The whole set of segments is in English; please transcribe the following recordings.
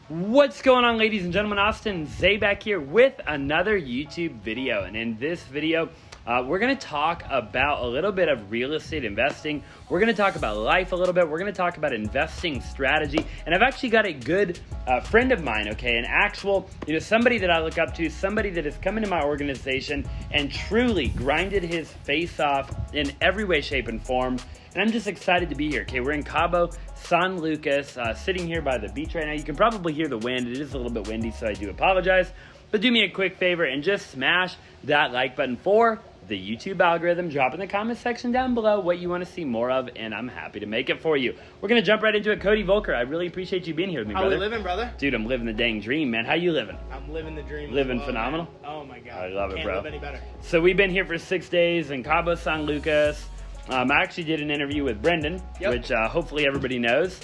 What's going on, ladies and gentlemen? Austin Zaback here with another YouTube video. And in this video, we're going to talk about a little bit of real estate investing. We're going to talk about life a little bit. We're going to talk about investing strategy. And I've actually got a good friend of mine, okay, an actual, somebody that I look up to, somebody that has come into my organization and truly grinded his face off in every way, shape, and form. And I'm just excited to be here, okay? We're in Cabo San Lucas, sitting here by the beach right now. You can probably hear the wind. It is a little bit windy, so I do apologize. But do me a quick favor and just smash that like button for the YouTube algorithm. Drop in the comment section down below what you want to see more of, and I'm happy to make it for you. We're going to jump right into it. Cody Voelker, I really appreciate you being here with me, brother. How we living, brother? Dude, I'm living the dang dream, man. How you living? I'm living the dream. Living phenomenal? Man. Oh, my God. I love it, bro. Can't live any better. So we've been here for 6 days in Cabo San Lucas. I actually did an interview with Brendan, which hopefully everybody knows.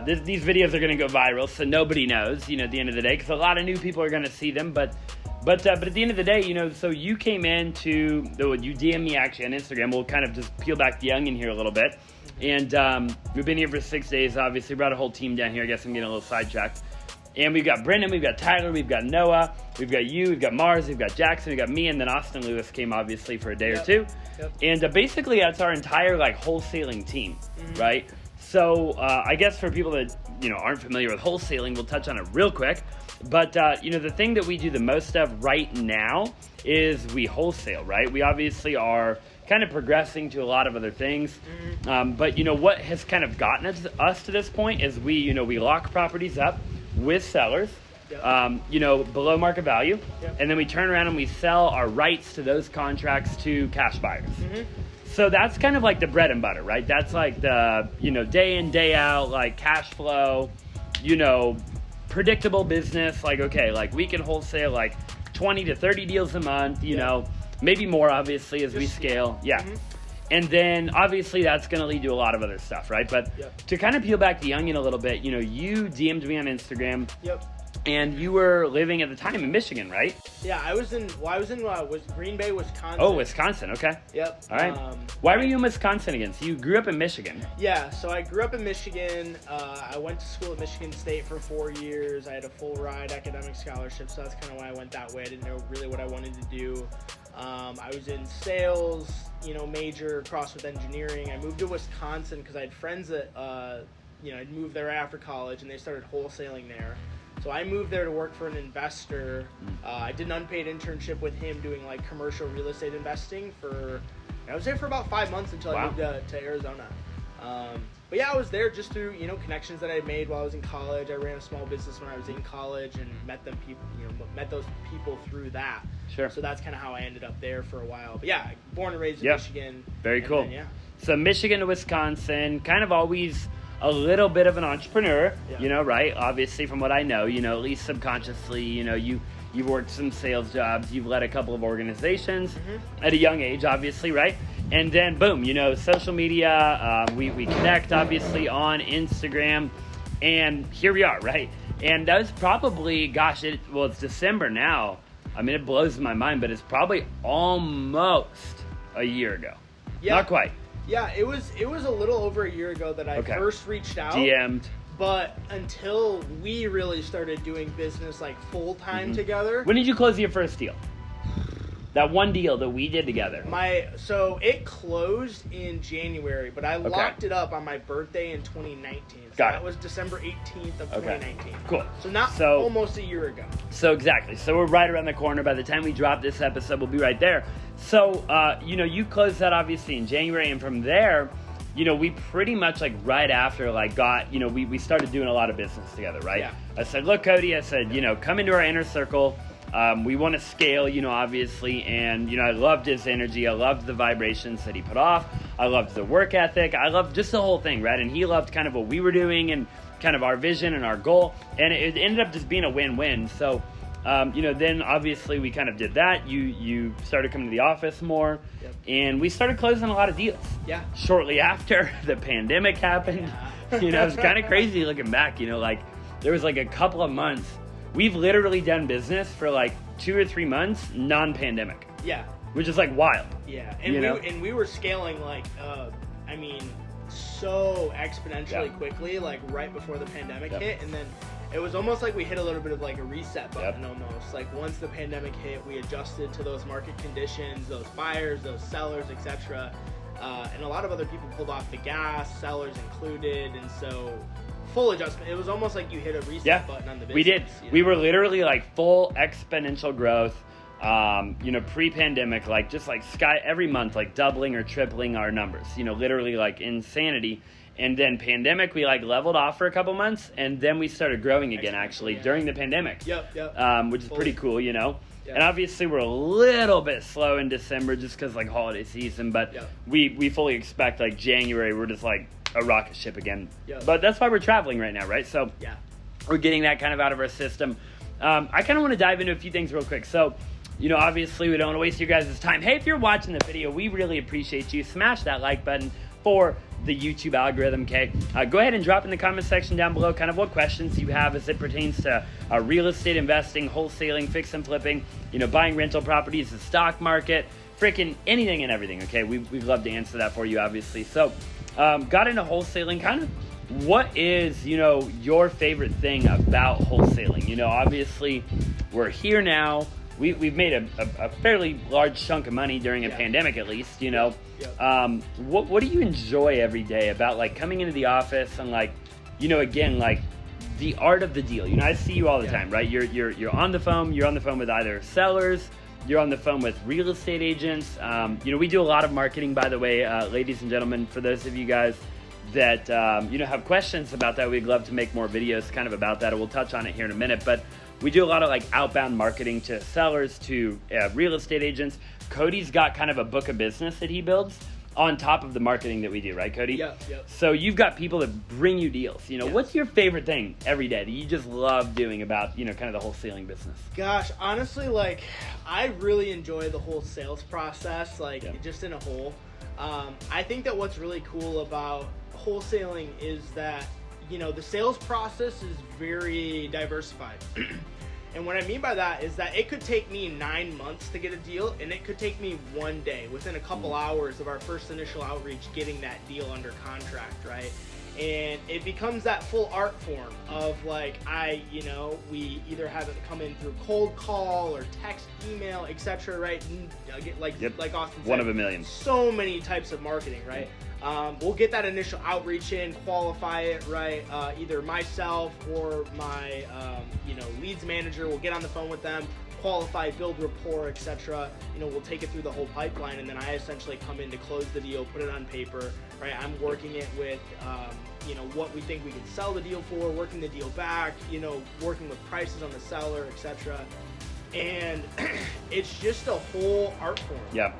These videos are going to go viral, so nobody knows, at the end of the day, because a lot of new people are going to see them. But at the end of the day, so you came into, you DM me actually on Instagram. We'll kind of just peel back the onion here a little bit. And we've been here for 6 days, obviously. Brought a whole team down here. I guess I'm getting a little sidetracked. And we've got Brendan, we've got Tyler, we've got Noah, we've got you, we've got Mars, we've got Jackson, we've got me, and then Austin Lewis came obviously for a day or two. And basically that's our entire wholesaling team, right? So I guess for people that aren't familiar with wholesaling, we'll touch on it real quick. But the thing that we do the most of right now is we wholesale, right? We obviously are kind of progressing to a lot of other things. But what has kind of gotten us to this point is we lock properties up with sellers, below market value, and then we turn around and we sell our rights to those contracts to cash buyers. So that's kind of like the bread and butter, right? That's like the, day in, day out, cash flow, predictable business. We can wholesale 20 to 30 deals a month, maybe more obviously as we scale. And then obviously that's going to lead to a lot of other stuff, right? But to kind of peel back the onion a little bit, you DM'd me on Instagram. And you were living at the time in Michigan, right? Yeah, I was in Green Bay, Wisconsin. Oh, Wisconsin, okay. Yep. All right. Why were you in Wisconsin again? So you grew up in Michigan. Yeah, so I grew up in Michigan. I went to school at Michigan State for 4 years. I had a full ride academic scholarship, so that's kind of why I went that way. I didn't know really what I wanted to do. I was in sales, major, crossed with engineering. I moved to Wisconsin because I had friends that, I'd moved there after college, and they started wholesaling there. So I moved there to work for an investor. I did an unpaid internship with him doing commercial real estate investing I was there for about 5 months until I moved to Arizona. But yeah, I was there just through, connections that I had made while I was in college. I ran a small business when I was in college and met those people through that. Sure. So that's kind of how I ended up there for a while. But yeah, born and raised in Michigan. Very cool. Then, So Michigan to Wisconsin, kind of always a little bit of an entrepreneur, right? Obviously from what I know, at least subconsciously, you've worked some sales jobs, you've led a couple of organizations at a young age, obviously, right? And then boom, social media, we connect obviously on Instagram, and here we are, right? And that was probably, it's December now. I mean, it blows my mind, but it's probably almost a year ago. Yeah. Not quite. Yeah, it was a little over a year ago that I first reached out. DM'd. But until we really started doing business full-time together. When did you close your first deal? That one deal that we did together. So it closed in January, but I locked it up on my birthday in 2019. So that was December 18th of 2019. Cool. So almost a year ago. So exactly. So we're right around the corner. By the time we drop this episode, we'll be right there. So, you closed that obviously in January, and from there, we pretty much right after we started doing a lot of business together, right? Yeah. I said, look, Cody, come into our inner circle. We want to scale, obviously, and, I loved his energy. I loved the vibrations that he put off. I loved the work ethic. I loved just the whole thing, right? And he loved kind of what we were doing and kind of our vision and our goal, and it ended up just being a win-win. So, then obviously we kind of did that. You started coming to the office more, and we started closing a lot of deals. Yeah. Shortly after the pandemic happened, it was kind of crazy looking back, there was a couple of months. We've literally done business for 2 or 3 months, non-pandemic. Yeah. Which is wild. Yeah. And we were scaling so exponentially quickly, right before the pandemic hit. And then it was almost like we hit a little bit of like a reset button almost. Like once the pandemic hit, we adjusted to those market conditions, those buyers, those sellers, etc. And a lot of other people pulled off the gas, sellers included, and so full adjustment. It was almost like you hit a reset button on the business. We did. We were literally like full exponential growth. Pre-pandemic, like just like every month, like doubling or tripling our numbers, literally like insanity. And then pandemic, we like leveled off for a couple months, and then we started growing again actually during the pandemic. Which is pretty cool, And obviously we're a little bit slow in December just because like holiday season, but we fully expect like January we're just like a rocket ship again. But that's why we're traveling right now, right? So we're getting that kind of out of our system. I kind of want to dive into a few things real quick. So, obviously we don't want to waste your guys' time. Hey, if you're watching the video, we really appreciate you. Smash that like button for the YouTube algorithm, okay? Go ahead and drop in the comment section down below kind of what questions you have as it pertains to real estate investing, wholesaling, fix and flipping, buying rental properties, the stock market, freaking anything and everything, okay? We'd love to answer that for you, obviously. So, got into wholesaling, kind of what is, your favorite thing about wholesaling? Obviously we're here now. We've made a fairly large chunk of money during a pandemic, at least, What do you enjoy every day about like coming into the office and like, again, like the art of the deal? I see you all the time, right? You're on the phone. You're on the phone with either sellers. You're on the phone with real estate agents. We do a lot of marketing, by the way, ladies and gentlemen. For those of you guys that have questions about that, we'd love to make more videos kind of about that. We'll touch on it here in a minute, but we do a lot of like outbound marketing to sellers, to real estate agents. Cody's got kind of a book of business that he builds on top of the marketing that we do, right, Cody? Yeah. So you've got people that bring you deals. What's your favorite thing every day that you just love doing about, kind of the wholesaling business? Gosh, honestly, like I really enjoy the whole sales process, just in a whole. I think that what's really cool about wholesaling is that the sales process is very diversified. And what I mean by that is that it could take me 9 months to get a deal, and it could take me 1 day, within a couple hours of our first initial outreach, getting that deal under contract, right? And it becomes that full art form of like, we either have it come in through cold call or text, email, etc., right? Like Austin said, one of a million. So many types of marketing, right? We'll get that initial outreach in, qualify it, right? Either myself or my, leads manager will get on the phone with them, qualify, build rapport, etc. We'll take it through the whole pipeline, and then I essentially come in to close the deal, put it on paper, right? I'm working it with, what we think we can sell the deal for, working the deal back, working with prices on the seller, etc. And it's just a whole art form. Yeah,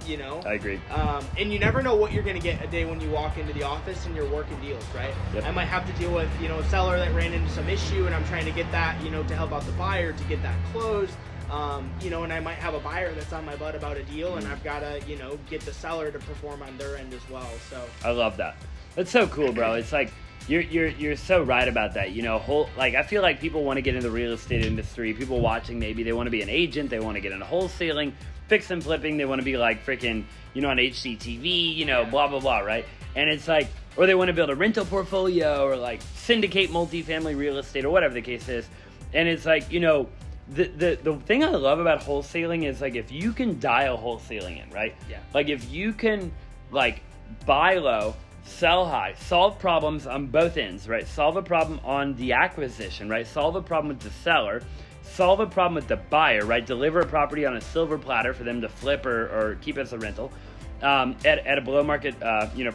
I agree. And you never know what you're going to get a day when you walk into the office and you're working deals, right? Yep. I might have to deal with, a seller that ran into some issue, and I'm trying to get that, to help out the buyer to get that closed. And I might have a buyer that's on my butt about a deal, and I've got to, get the seller to perform on their end as well. So I love that. That's so cool, bro. It's like you're so right about that. I feel like people want to get into the real estate industry. People watching, maybe they want to be an agent, they want to get into wholesaling, fix and flipping. They want to be like freaking, on HGTV, blah blah blah, right? And it's like, or they want to build a rental portfolio or like syndicate multifamily real estate or whatever the case is. And it's like, the thing I love about wholesaling is like if you can dial wholesaling in, right? Yeah. Like if you can like buy low, sell high, solve problems on both ends, right? Solve a problem on the acquisition, right? Solve a problem with the seller, solve a problem with the buyer, right? Deliver a property on a silver platter for them to flip or keep as a rental at a below market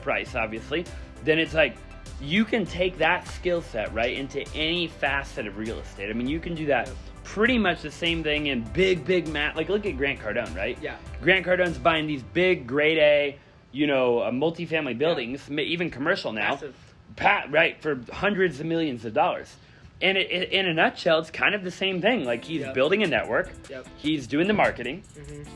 price, obviously. Then it's like you can take that skill set, right, into any facet of real estate. I mean, you can do that pretty much the same thing in big like look at Grant Cardone, right? Yeah. Grant Cardone's buying these big grade A multifamily buildings, even commercial now, right, for hundreds of millions of dollars. And in a nutshell, it's kind of the same thing. Like he's building a network, he's doing the marketing,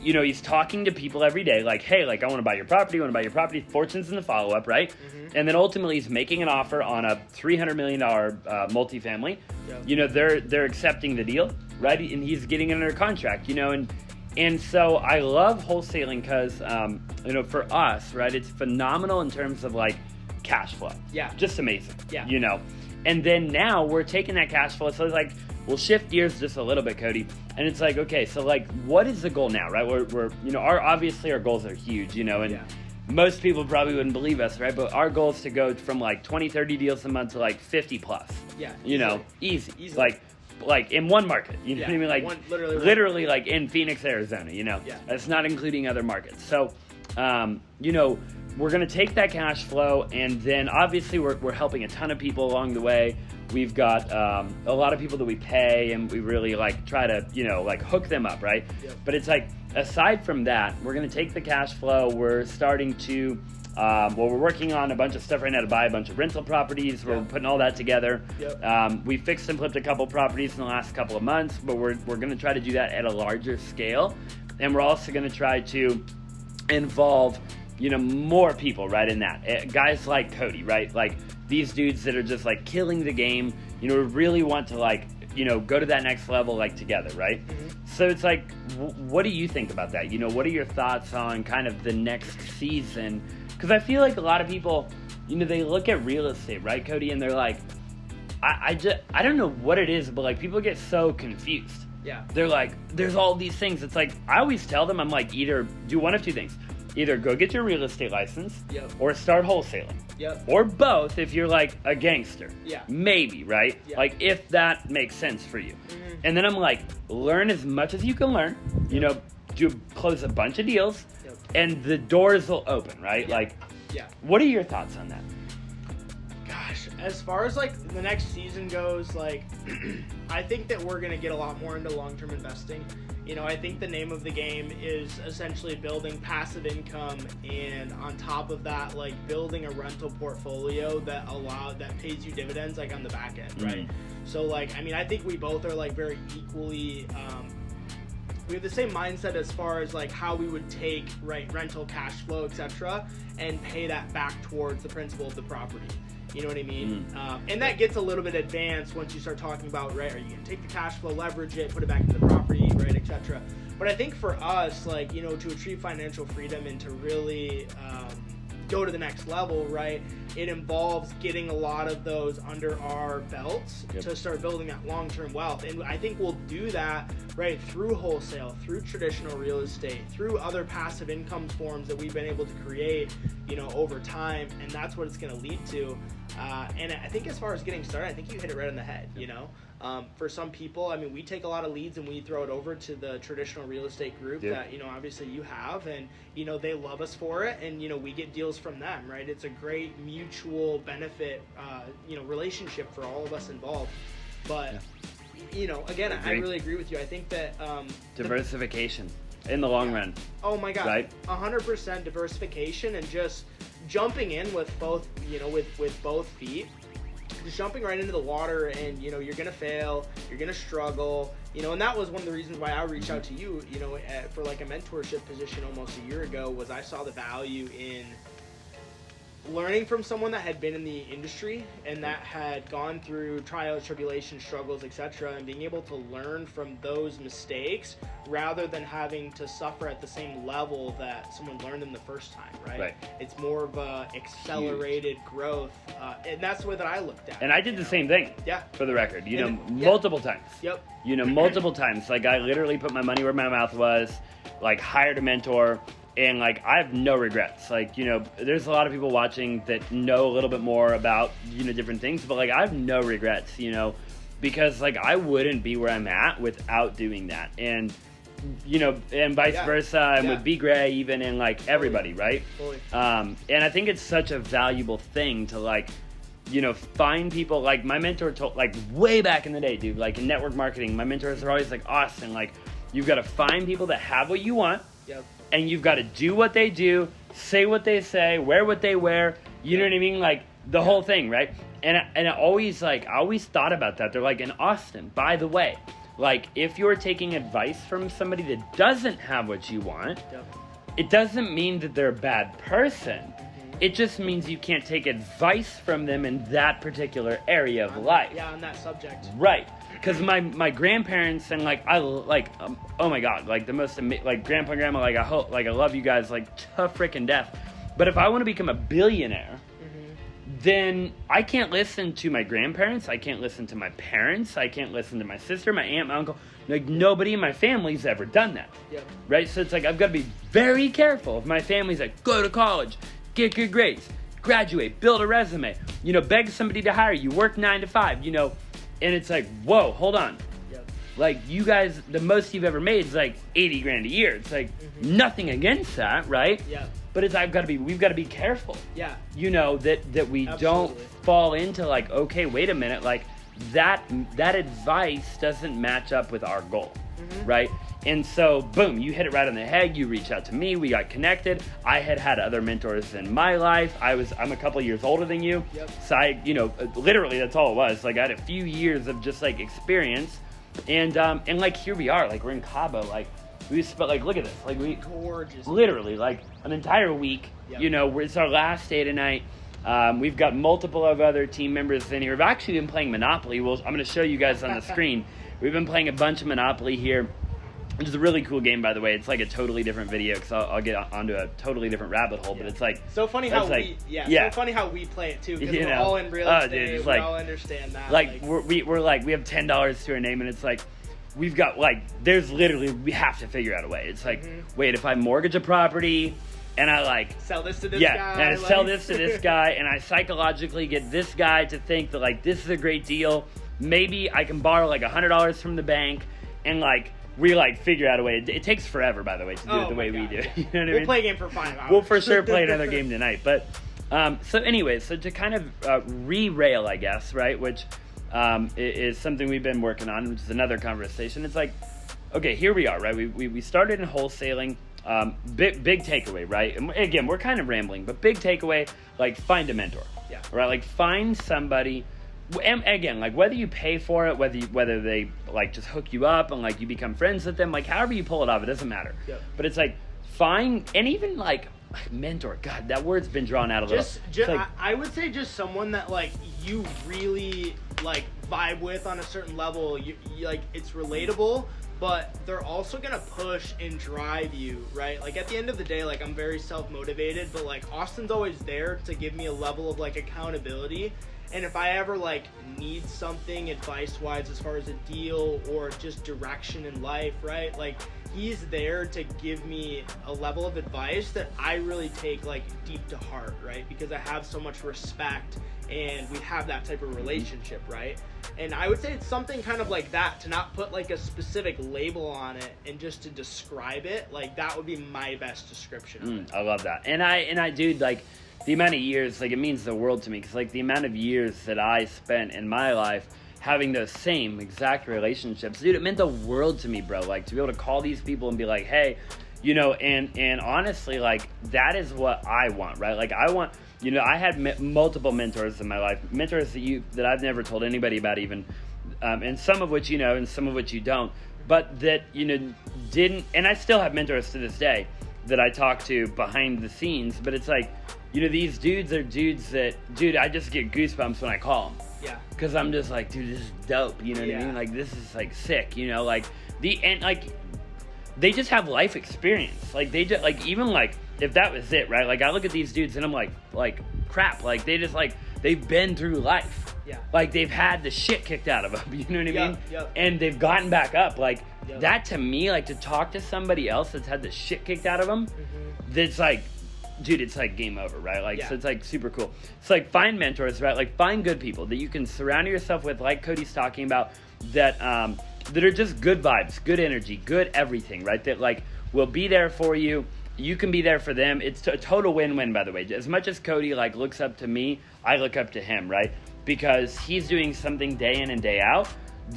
he's talking to people every day, like, hey, like I want to buy your property, fortunes in the follow-up, right? And then ultimately he's making an offer on a $300 million multifamily. They're accepting the deal, right? And he's getting it under contract, And so I love wholesaling because, for us, right, it's phenomenal in terms of like cash flow. Yeah. Just amazing. Yeah. And then now we're taking that cash flow. So it's like, we'll shift gears just a little bit, Cody. And it's like, okay, so like, what is the goal now, right? We're you know, obviously our goals are huge, you know, and most people probably wouldn't believe us, right? But our goal is to go from like 20, 30 deals a month to like 50 plus. Yeah. You know, easy. Like in one market, you know what I mean? Like literally like in Phoenix, Arizona, you know? Yeah. That's not including other markets. So, you know, we're going to take that cash flow, and then obviously we're helping a ton of people along the way. We've got a lot of people that we pay, and we really like try to, you know, like hook them up, right? Yep. But it's like, aside from that, we're going to take the cash flow. We're starting to, we're working on a bunch of stuff right now to buy a bunch of rental properties. We're putting all that together. Yep. We fixed and flipped a couple properties in the last couple of months, but we're going to try to do that at a larger scale. And we're also going to try to involve, you know, more people right in that. Guys like Cody, right? Like these dudes that are just like killing the game, you know, really want to like, you know, go to that next level like together, right? Mm-hmm. So it's like, what do you think about that? You know, what are your thoughts on kind of the next season? Because I feel like a lot of people, you know, they look at real estate, right, Cody? And they're like, I don't know what it is, but like people get so confused. Yeah. They're like, there's all these things. It's like, I always tell them, I'm like, either do one of two things. Either go get your real estate license, or start wholesaling, or both if you're like a gangster, maybe, right? Like if that makes sense for you. Mm-hmm. And then I'm like, learn as much as you can learn, you know, close a bunch of deals, and the doors will open, right? Like, what are your thoughts on that? Gosh, as far as like the next season goes, like I think that we're gonna get a lot more into long-term investing. You know, I think the name of the game is essentially building passive income, and on top of that, like building a rental portfolio that pays you dividends like on the back end, right? So like, I mean, I think we both are like very equally, we have the same mindset as far as like how we would take rental cash flow, etc., and pay that back towards the principal of the property. You know what I mean? And that gets a little bit advanced once you start talking about, right, are you going to take the cash flow, leverage it, put it back into the property, right, etc. But I think for us, like, you know, to achieve financial freedom and to really go to the next level, right, it involves getting a lot of those under our belts to start building that long-term wealth. And I think we'll do that, right, through wholesale, through traditional real estate, through other passive income forms that we've been able to create, you know, over time. And that's what it's going to lead to. And I think as far as getting started, I think you hit it right on the head, you know. For some people, I mean, we take a lot of leads and we throw it over to the traditional real estate group that, you know, obviously you have, and, you know, they love us for it, and, you know, we get deals from them, right? It's a great mutual benefit, you know, relationship for all of us involved. But, you know, again, I really agree with you. I think that diversification in the long run. Oh my God, right? 100% diversification, and just jumping in with both, you know, with both feet. Just jumping right into the water, and, you know, you're gonna fail, you're gonna struggle, you know. And that was one of the reasons why I reached out to you, you know, for like a mentorship position almost a year ago, was I saw the value in learning from someone that had been in the industry and that had gone through trials, tribulations, struggles, etc., and being able to learn from those mistakes rather than having to suffer at the same level that someone learned them the first time, right? It's more of a accelerated growth, and that's the way that I looked at it. And I did the same thing, for the record, you know, multiple times. You know, multiple times. Like, I literally put my money where my mouth was, like, hired a mentor. And, like, I have no regrets. Like, you know, there's a lot of people watching that know a little bit more about, you know, different things. But, like, I have no regrets, you know, because, like, I wouldn't be where I'm at without doing that. And, you know, and vice versa. And with B. Gray even, and, like, everybody, right? And I think it's such a valuable thing to, like, you know, find people. Like, my mentor told, like, way back in the day, dude, like, in network marketing, my mentors are always like, Austin, like, you've got to find people that have what you want. And you've got to do what they do, say what they say, wear what they wear. You know what I mean? Like, the whole thing, right? And I always thought about that. They're like, in Austin, by the way, like, if you're taking advice from somebody that doesn't have what you want, it doesn't mean that they're a bad person. It just means you can't take advice from them in that particular area of life. Yeah, on that subject. Right. Because my grandparents, and, like, oh my God, like, the most like, grandpa and grandma, like, I love you guys, like, to frickin' death. But if I want to become a billionaire, then I can't listen to my grandparents. I can't listen to my parents. I can't listen to my sister, my aunt, my uncle. Like, nobody in my family's ever done that. Yep. Right? So it's like, I've got to be very careful. If my family's like, go to college, get good grades, graduate, build a resume, you know, beg somebody to hire you, work 9 to 5, you know, and it's like, whoa, hold on. Yep. Like, you guys, the most you've ever made is like 80 grand a year. It's like, nothing against that, right? Yeah. But it's, we've got to be careful. Yeah. You know, that we Absolutely. don't fall into like, okay, wait a minute, like that advice doesn't match up with our goal, right? And so, boom, you hit it right on the head. You reached out to me. We got connected. I had other mentors in my life. I'm a couple years older than you. Yep. So I, you know, literally that's all it was. Like, I had a few years of just like experience, and like, here we are. Like, we're in Cabo. Like, we spent, like, look at this. Like, we Gorgeous. literally like an entire week. Yep. You know, it's our last day tonight. We've got multiple of other team members in here. We've actually been playing Monopoly. I'm going to show you guys on the screen. We've been playing a bunch of Monopoly here, which is a really cool game, by the way. It's like a totally different video, because I'll get onto a totally different rabbit hole. But it's like, so funny how so funny how we play it too, because we're all in real estate. Dude, it's we like, all understand that. Like, we're like, we have $10 to our name, and it's like, we've got like, there's literally, we have to figure out a way. It's like, wait, if I mortgage a property and I like sell this to this guy, and I sell this to this guy, and I psychologically get this guy to think that like this is a great deal, maybe I can borrow like $100 from the bank, and like we like figure out a way. It takes forever, by the way, to do it the way we do. You know what I mean? We'll play a game for 5 hours. We'll for sure play another game tonight. But so anyways, so to kind of re-rail, I guess, right, which is something we've been working on, which is another conversation. It's like, okay, here we are, right? We started in wholesaling. Big takeaway, right? And again, we're kind of rambling, but big takeaway, like, find a mentor. Yeah. Right? Like, find somebody, and again, like, whether you pay for it, whether they like just hook you up and like you become friends with them, like however you pull it off, it doesn't matter. Yep. But it's like, find, and even like mentor, God, that word's been drawn out a little. Just like, I would say just someone that like you really like vibe with on a certain level. You like, it's relatable, but they're also gonna push and drive you, right? Like, at the end of the day, like, I'm very self-motivated, but like Austin's always there to give me a level of like accountability. And if I ever like need something advice-wise as far as a deal or just direction in life, right? Like, he's there to give me a level of advice that I really take like deep to heart, right? Because I have so much respect and we have that type of relationship, right? And I would say it's something kind of like that, to not put like a specific label on it and just to describe it. Like, that would be my best description of it. I love that. And I do, like, the amount of years, like, it means the world to me, because like the amount of years that I spent in my life having those same exact relationships, dude, it meant the world to me, bro. Like, to be able to call these people and be like, hey, you know, and honestly, like, that is what I want, right? Like, I want, you know, I had multiple mentors in my life, mentors that I've never told anybody about even, and some of which you know, and some of which you don't, but that, you know, didn't, and I still have mentors to this day that I talk to behind the scenes, but it's like, you know, these dudes are dudes that, dude, I just get goosebumps when I call them. Yeah. Because I'm just like, dude, this is dope, you know what I mean? Like, this is, like, sick, you know? Like, they just have life experience. Like, they just, like, even, like, if that was it, right? Like, I look at these dudes and I'm like, crap. Like, they just, like, they've been through life. Yeah. Like, they've had the shit kicked out of them, you know what I mean? Yep. And they've gotten back up. Like, that to me, like, to talk to somebody else that's had the shit kicked out of them, that's like, dude, it's like game over, right? Like, so it's like super cool. It's like, find mentors, right? Like, find good people that you can surround yourself with, like Cody's talking about, that that are just good vibes, good energy, good everything, right? That like will be there for you. You can be there for them. It's a total win-win, by the way. As much as Cody like looks up to me, I look up to him, right? Because he's doing something day in and day out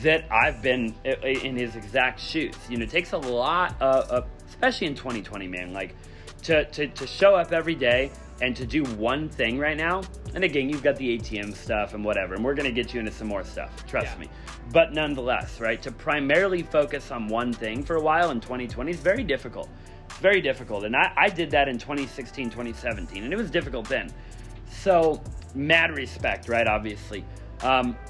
that I've been in his exact shoes. You know, it takes a lot of, especially in 2020, man, like, to show up every day and to do one thing right now. And again, you've got the ATM stuff and whatever, and we're going to get you into some more stuff, trust me. But nonetheless, right, to primarily focus on one thing for a while in 2020 is very difficult. It's very difficult. And I did that in 2016, 2017, and it was difficult then. So, mad respect, right, obviously.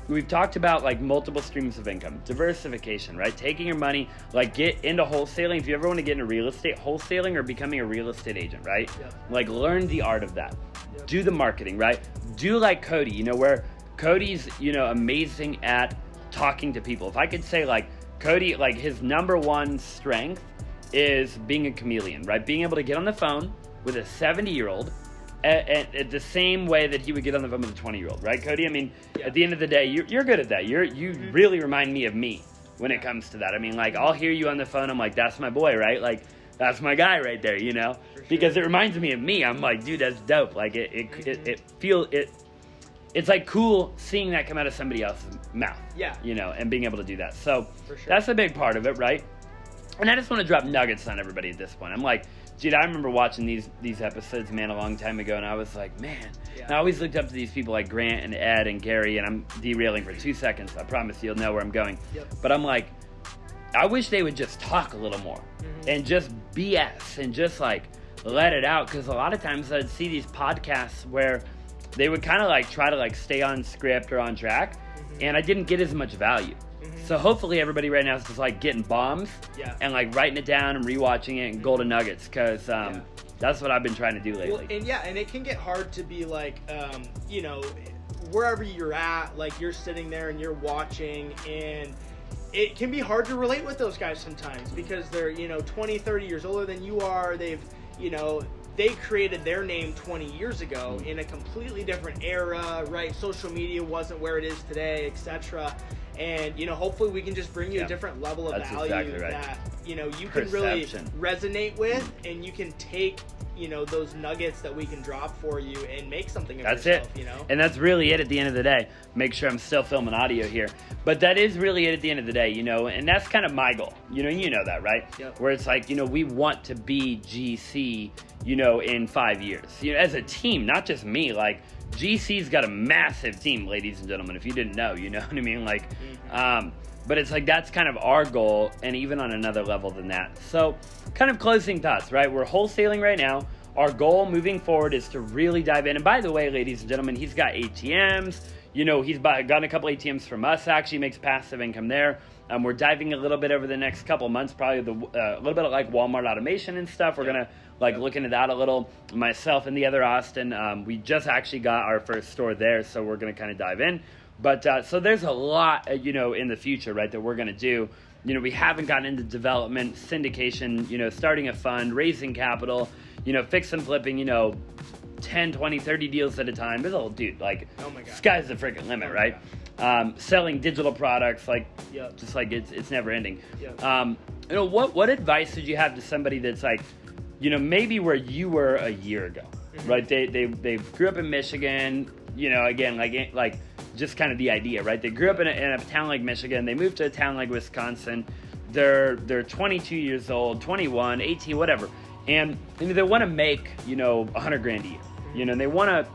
We've talked about like multiple streams of income, diversification, right? Taking your money, like get into wholesaling. If you ever want to get into real estate, wholesaling or becoming a real estate agent, right? Like learn the art of that. do the marketing, right? Do like Cody, where Cody's, amazing at talking to people. If I could say, like, Cody, like, his number one strength is being a chameleon, right? Being able to get on the phone with a 70-year-old at the same way that he would get on the phone with a 20-year-old, right, Cody? I mean, at the end of the day, you're good at that. You really remind me of me when it comes to that. I mean, like, I'll hear you on the phone. I'm like, that's my boy, right? Like, that's my guy right there, Sure. Because it reminds me of me. I'm like, dude, that's dope. Like, it's like cool seeing that come out of somebody else's mouth. Yeah. And being able to do that. So For sure. that's a big part of it, right? And I just want to drop nuggets on everybody at this point. I'm like, dude, I remember watching these episodes, man, a long time ago, and I was like, man. Yeah. I always looked up to these people like Grant and Ed and Gary, and I'm derailing for 2 seconds. I promise you'll know where I'm going. Yep. But I'm like, I wish they would just talk a little more and just BS and just like let it out, because a lot of times I'd see these podcasts where they would kind of like try to like stay on script or on track, and I didn't get as much value. So hopefully everybody right now is just like getting bombs and like writing it down and rewatching it and golden nuggets, because that's what I've been trying to do lately. Well, and it can get hard to be like, wherever you're at, like you're sitting there and you're watching, and it can be hard to relate with those guys sometimes because they're, 20, 30 years older than you are. They've, they created their name 20 years ago in a completely different era, right? Social media wasn't where it is today, etc. And, hopefully we can just bring you a different level of value that, you can really resonate with, and you can take, those nuggets that we can drop for you and make something of yourself, And that's really it at the end of the day. Make sure I'm still filming audio here. But that is really it at the end of the day, and that's kind of my goal. You know that, right? Yep. Where it's like, we want to be GC, in 5 years. As a team, not just me, like, GC's got a massive team, ladies and gentlemen, if you didn't know, you know what I mean? Like, but it's like, that's kind of our goal, and even on another level than that. So, kind of closing thoughts, right? We're wholesaling right now. Our goal moving forward is to really dive in. And by the way, ladies and gentlemen, he's got ATMs. He's gotten a couple ATMs from us, actually makes passive income there. We're diving a little bit over the next couple months, probably a little bit of like Walmart automation and stuff. We're going to like look into that a little. Myself and the other Austin, we just actually got our first store there, so we're going to kind of dive in. But so there's a lot, in the future, right, that we're going to do. We haven't gotten into development, syndication, starting a fund, raising capital, fix and flipping, 10, 20, 30 deals at a time. This old dude, like, oh my God, sky's the freaking limit, right? Selling digital products, like, just like it's never ending. What advice would you have to somebody that's like, maybe where you were a year ago, right? They grew up in Michigan, again, like just kind of the idea, right? They grew up in a town like Michigan. They moved to a town like Wisconsin. They're 22 years old, 21, 18, whatever. And they want to make, $100,000 a year, and they want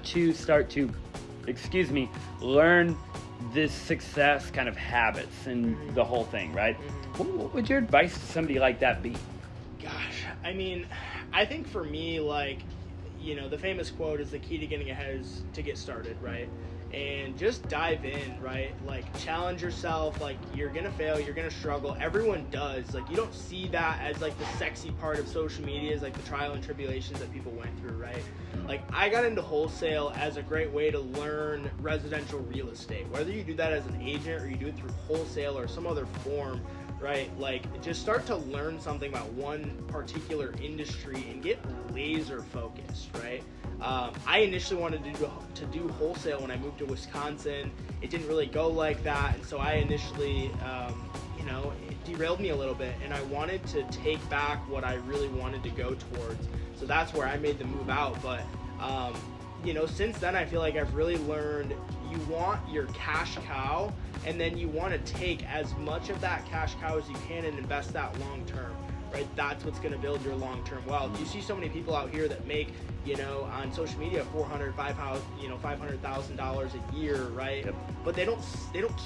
to start to, learn this success kind of habits and the whole thing, right? What would your advice to somebody like that be? Gosh, I mean, I think for me, like, the famous quote is the key to getting ahead is to get started, right? And just dive in, right? Like, challenge yourself. Like, you're gonna fail, you're gonna struggle. Everyone does. Like, you don't see that as like the sexy part of social media, is like the trial and tribulations that people went through, right? Like, I got into wholesale as a great way to learn residential real estate. Whether you do that as an agent or you do it through wholesale or some other form, right? Like, just start to learn something about one particular industry and get laser focused, right? I initially wanted to do wholesale when I moved to Wisconsin. It didn't really go like that, and so I initially, it derailed me a little bit, and I wanted to take back what I really wanted to go towards. So that's where I made the move out. But, since then I feel like I've really learned you want your cash cow, and then you want to take as much of that cash cow as you can and invest that long term, right? That's what's going to build your long term wealth. You see so many people out here that make, on social media $500,000 a year, right? Yep. But they don't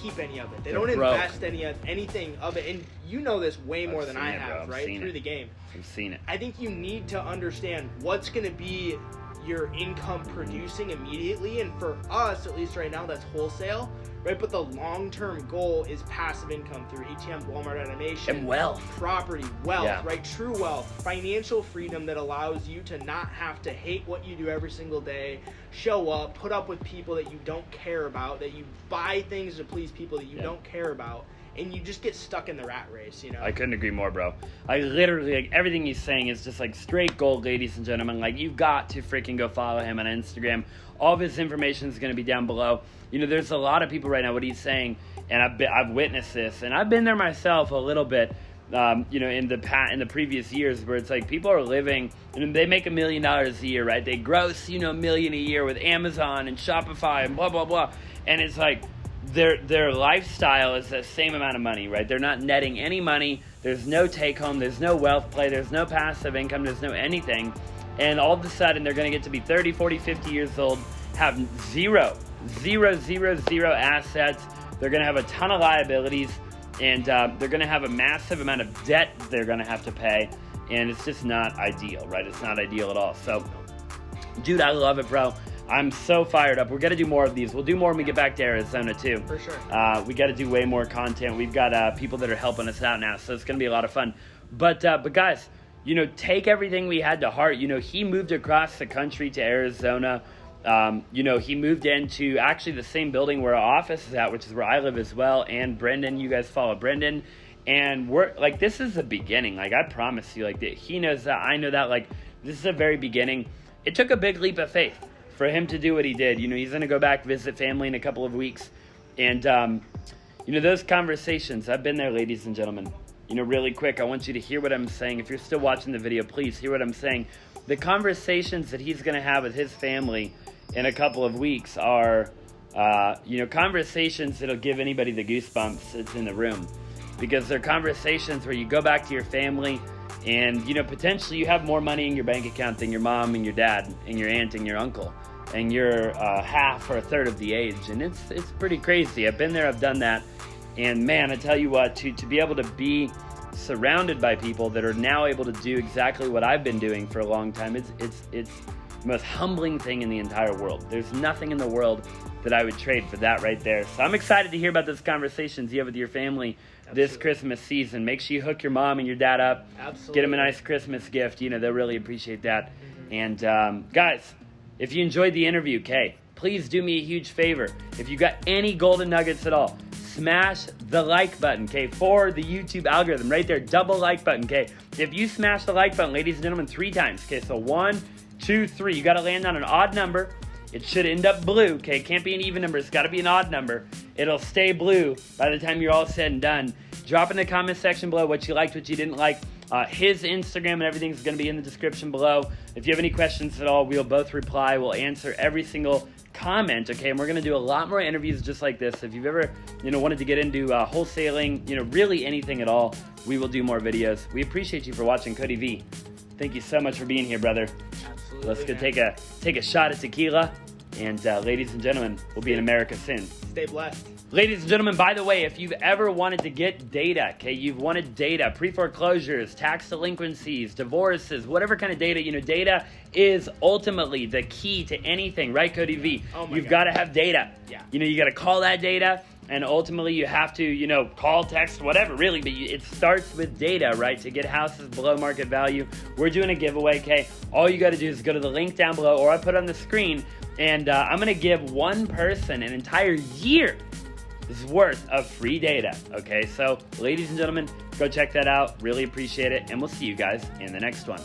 keep any of it. They They're don't broke. invest anything of it, and you know this way more than I have, right? Through the game. I've seen it. I think you need to understand what's going to be your income producing immediately, and for us, at least right now, that's wholesale, right? But the long-term goal is passive income through ATM, Walmart automation, And wealth. property, wealth, Yeah. right? True wealth, financial freedom that allows you to not have to hate what you do every single day, show up, put up with people that you don't care about, that you buy things to please people that you don't care about, and you just get stuck in the rat race, you know? I couldn't agree more, bro. I literally, like, everything he's saying is just, like, straight gold, ladies and gentlemen. Like, you've got to freaking go follow him on Instagram. All of his information is going to be down below. You know, there's a lot of people right now, what he's saying, and I've witnessed this, and I've been there myself a little bit, you know, in the previous years, where it's like people are living, and they make $1 million a year, right? They gross, you know, $1 million a year with Amazon and Shopify and blah, blah, blah. And it's like, their lifestyle is the same amount of money, right? They're not netting any money. There's no take home. There's no wealth play. There's no passive income. There's no anything. And all of a sudden, they're going to get to be 30, 40, 50 years old, have zero assets. They're going to have a ton of liabilities, and they're going to have a massive amount of debt they're going to have to pay. And it's just not ideal, right? It's not ideal at all. So, dude, I love it, bro. I'm so fired up. We're going to do more of these. We'll do more when we get back to Arizona, too. For sure. We got to do way more content. We've got people that are helping us out now, so it's going to be a lot of fun. But guys, you know, take everything we had to heart. You know, he moved across the country to Arizona. You know, he moved into actually the same building where our office is at, which is where I live as well. And Brendan, you guys follow Brendan. And we're, like, this is the beginning. Like, I promise you, like, he knows that. I know that. Like, this is the very beginning. It took a big leap of faith for him to do what he did. You know, he's going to go back, visit family in a couple of weeks. And, you know, those conversations, I've been there, ladies and gentlemen. You know, really quick, I want you to hear what I'm saying. If you're still watching the video, please hear what I'm saying. The conversations that he's going to have with his family in a couple of weeks are, you know, conversations that'll give anybody the goosebumps that's in the room. Because they're conversations where you go back to your family and, you know, potentially you have more money in your bank account than your mom and your dad and your aunt and your uncle. And you're half or a third of the age. And it's pretty crazy. I've been there, I've done that. And man, I tell you what, to be able to be surrounded by people that are now able to do exactly what I've been doing for a long time, it's the most humbling thing in the entire world. There's nothing in the world that I would trade for that right there. So I'm excited to hear about those conversations you have with your family this Christmas season. Make sure you hook your mom and your dad up. Absolutely. Get them a nice Christmas gift. You know, they'll really appreciate that. And guys, if you enjoyed the interview, okay, please do me a huge favor. If you got any golden nuggets at all, smash the like button, okay, for the YouTube algorithm right there. Double like button, okay. If you smash the like button, ladies and gentlemen, 3 times, okay, so 1, 2, 3. You got to land on an odd number. It should end up blue, okay? It can't be an even number. It's got to be an odd number. It'll stay blue by the time you're all said and done. Drop in the comment section below what you liked, what you didn't like. His Instagram and everything is going to be in the description below. If you have any questions at all, we'll both reply. We'll answer every single comment, okay? And we're going to do a lot more interviews just like this. If you've ever, you know, wanted to get into wholesaling, you know, really anything at all, we will do more videos. We appreciate you for watching. Cody V, thank you so much for being here, brother. Absolutely. Let's go take a shot at tequila. And ladies and gentlemen, we'll be in America soon. Stay blessed. Ladies and gentlemen, by the way, if you've ever wanted to get data, okay, you've wanted data, pre-foreclosures, tax delinquencies, divorces, whatever kind of data, you know, data is ultimately the key to anything, right, Cody V? Oh my You've God. got to have data. Yeah. You know, you got to call that data, and ultimately you have to, you know, call, text, whatever, really, but it starts with data, right, to get houses below market value. We're doing a giveaway, okay? All you got to do is go to the link down below, or I put on the screen, and I'm going to give one person an entire year's worth of free data, okay? So, ladies and gentlemen, go check that out. Really appreciate it, and we'll see you guys in the next one.